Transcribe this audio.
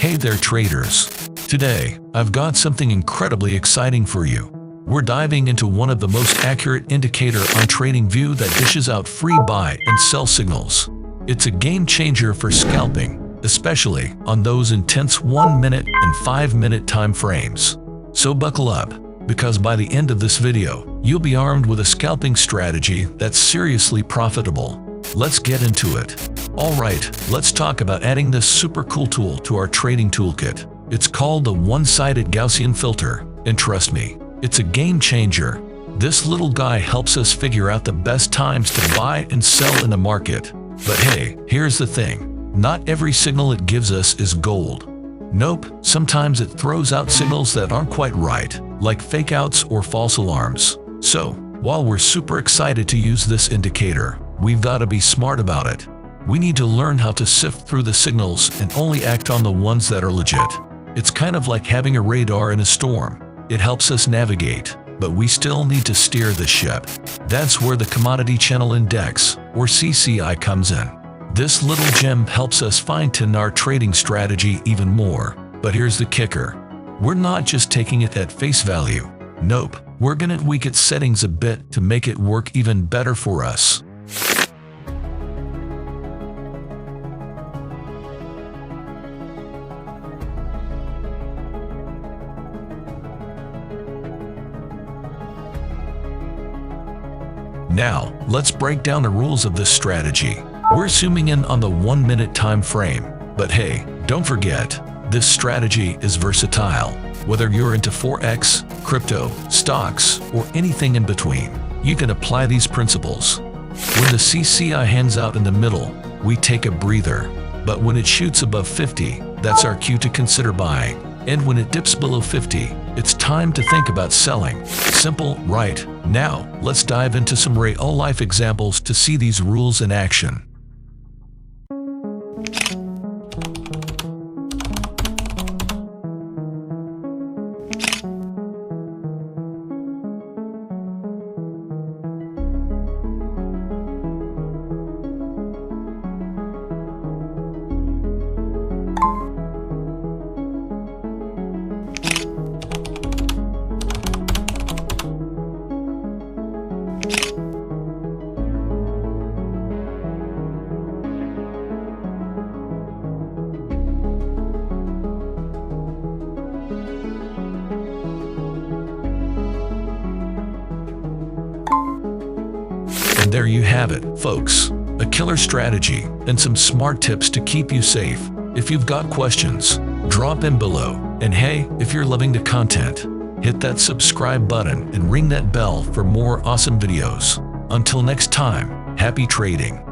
Hey there traders! Today, I've got something incredibly exciting for you. We're diving into one of the most accurate indicator on TradingView that dishes out free buy and sell signals. It's a game changer for scalping, especially on those intense 1-minute and 5-minute time frames. So buckle up, because by the end of this video, you'll be armed with a scalping strategy that's seriously profitable. Let's get into it. Alright, let's talk about adding this super cool tool to our trading toolkit. It's called the one-sided Gaussian filter, and trust me, it's a game changer. This little guy helps us figure out the best times to buy and sell in the market. But hey, here's the thing. Not every signal it gives us is gold. Nope, sometimes it throws out signals that aren't quite right, like fake-outs or false alarms. So, while we're super excited to use this indicator, we've got to be smart about it. We need to learn how to sift through the signals and only act on the ones that are legit. It's kind of like having a radar in a storm. It helps us navigate, but we still need to steer the ship. That's where the Commodity Channel Index, or CCI, comes in. This little gem helps us fine-tune our trading strategy even more. But here's the kicker. We're not just taking it at face value. Nope, we're gonna tweak its settings a bit to make it work even better for us. Now, let's break down the rules of this strategy. We're zooming in on the 1-minute time frame. But hey, don't forget, this strategy is versatile. Whether you're into Forex, crypto, stocks, or anything in between, you can apply these principles. When the CCI hangs out in the middle, we take a breather. But when it shoots above 50, that's our cue to consider buying. And when it dips below 50, it's time to think about selling. Simple, right? Now, let's dive into some real-life examples to see these rules in action. And there you have it, folks. A killer strategy and some smart tips to keep you safe. If you've got questions, drop in below. And hey, if you're loving the content, hit that subscribe button and ring that bell for more awesome videos. Until next time, happy trading.